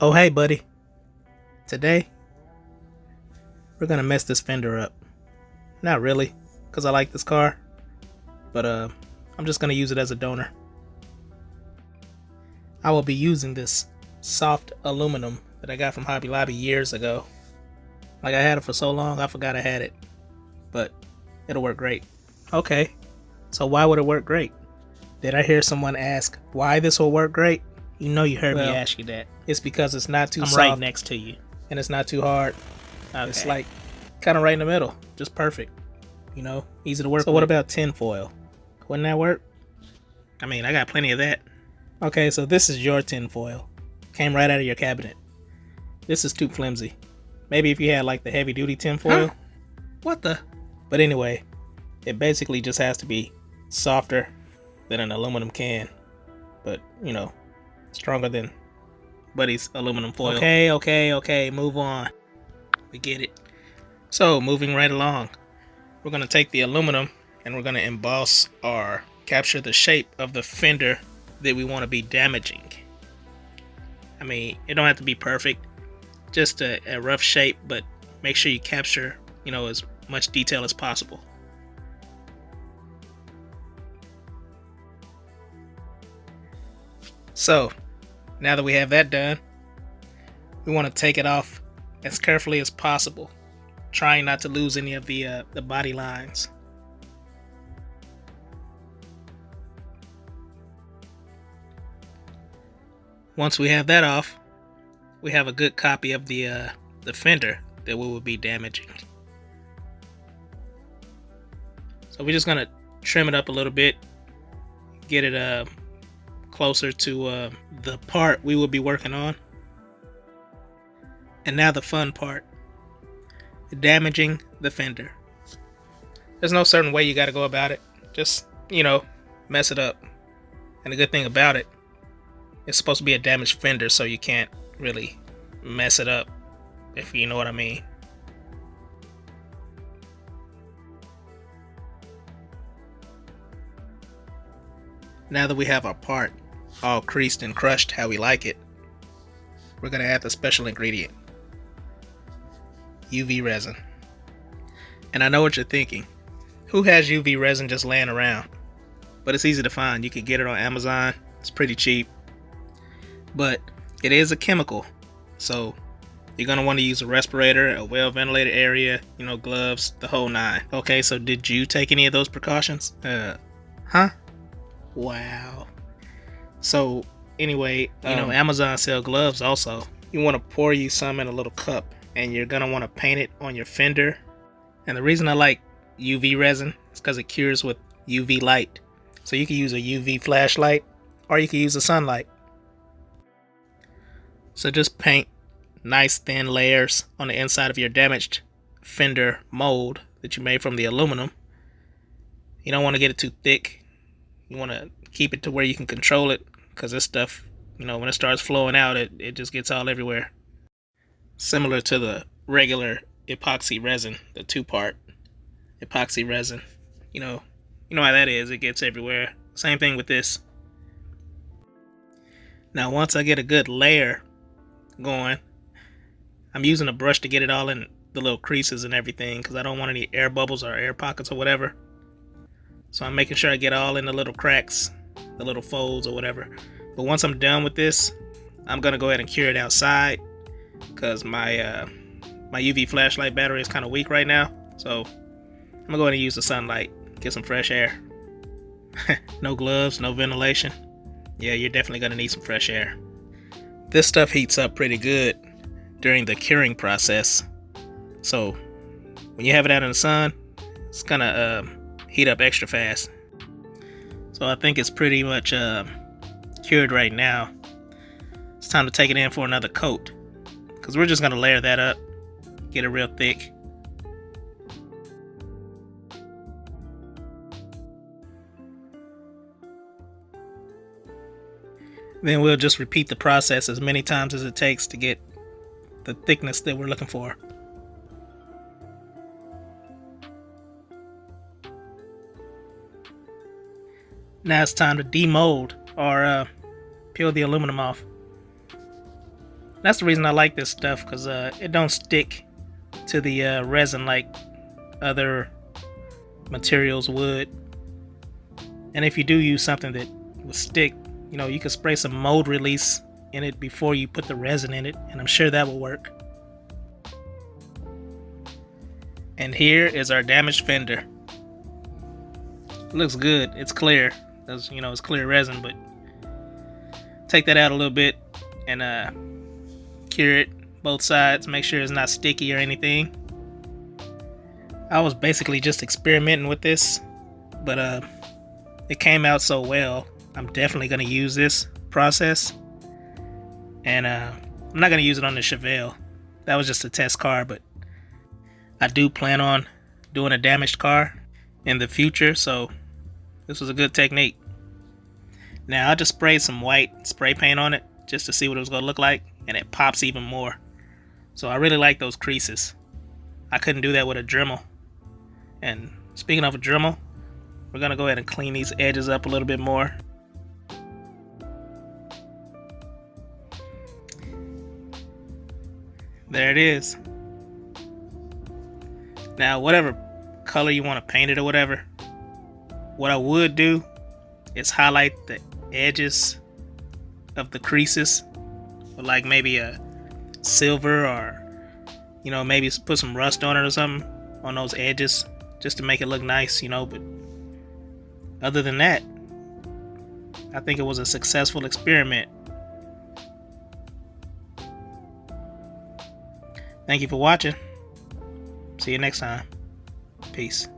Oh hey buddy, today we're gonna mess this fender up. Not really, because I like this car, but I'm just gonna use it as a donor. I will be using this soft aluminum that I got from Hobby Lobby years ago. Like I had it for so long I forgot I had it, but it'll work great. Okay, so why would it work great? Did I hear someone ask why this will work great? You know you heard me ask you that. It's because it's not too soft. I'm right next to you. And it's not too hard. Okay. It's like kind of right in the middle. Just perfect. You know, easy to work with. So what about tin foil? Wouldn't that work? I mean, I got plenty of that. Okay, so this is your tin foil. Came right out of your cabinet. This is too flimsy. Maybe if you had like the heavy duty tin foil. Huh? What the? But anyway, it basically just has to be softer than an aluminum can. But, you know, stronger than Buddy's aluminum foil. Okay, move on. We get it. So, moving right along, we're going to take the aluminum and we're going to emboss or capture the shape of the fender that we want to be damaging. I mean, it don't have to be perfect, just a rough shape, but make sure you capture, you know, as much detail as possible. So, now that we have that done, we want to take it off as carefully as possible, trying not to lose any of the body lines. Once we have that off, we have a good copy of the fender that we will be damaging. So we're just gonna trim it up a little bit, get it closer to the part we will be working on. And now the fun part, damaging the fender. There's no certain way you got to go about it. Just, you know, mess it up. And the good thing about it, it's supposed to be a damaged fender, so you can't really mess it up, if you know what I mean. Now that we have our part all creased and crushed how we like it, we're going to add the special ingredient, UV resin. And I know what you're thinking. Who has UV resin just laying around? But it's easy to find. You can get it on Amazon. It's pretty cheap. But it is a chemical. So you're going to want to use a respirator, a well-ventilated area, you know, gloves, the whole nine. Okay, so did you take any of those precautions? Huh? Wow. So anyway, you know, Amazon sell gloves also. You want to pour you some in a little cup, and you're going to want to paint it on your fender. And the reason I like UV resin is because it cures with UV light. So you can use a UV flashlight, or you can use a sunlight. So just paint nice thin layers on the inside of your damaged fender mold that you made from the aluminum. You don't want to get it too thick. You want to keep it to where you can control it, because this stuff, you know, when it starts flowing out, it just gets all everywhere. Similar to the regular epoxy resin, the two-part epoxy resin. You know how that is. It gets everywhere. Same thing with this. Now once I get a good layer going, I'm using a brush to get it all in the little creases and everything, because I don't want any air bubbles or air pockets or whatever. So I'm making sure I get all in the little cracks, the little folds or whatever. But once I'm done with this, I'm gonna go ahead and cure it outside, because my UV flashlight battery is kind of weak right now. So I'm gonna go ahead and use the sunlight, get some fresh air. No gloves, no ventilation. Yeah, you're definitely gonna need some fresh air. This stuff heats up pretty good during the curing process. So when you have it out in the sun, it's gonna heat up extra fast. So I think it's pretty much cured right now. It's time to take it in for another coat, because we're just gonna layer that up, get it real thick. Then we'll just repeat the process as many times as it takes to get the thickness that we're looking for. Now it's time to demold or peel the aluminum off. That's the reason I like this stuff, because it don't stick to the resin like other materials would. And if you do use something that will stick, you can spray some mold release in it before you put the resin in it, and I'm sure that will work. And here is our damaged fender. It looks good. It's clear. It's clear resin, but take that out a little bit and cure it both sides. Make sure it's not sticky or anything. I was basically just experimenting with this, but it came out so well. I'm definitely going to use this process, and I'm not going to use it on the Chevelle. That was just a test car, but I do plan on doing a damaged car in the future, so this was a good technique. Now I just sprayed some white spray paint on it just to see what it was going to look like, and it pops even more. So I really like those creases. I couldn't do that with a Dremel. And speaking of a Dremel, we're going to go ahead and clean these edges up a little bit more. There it is. Now, whatever color you want to paint it or whatever, what I would do is highlight the edges of the creases with like maybe a silver, or maybe put some rust on it or something on those edges just to make it look nice, but other than that, I think it was a successful experiment. Thank you for watching. See you next time. Peace.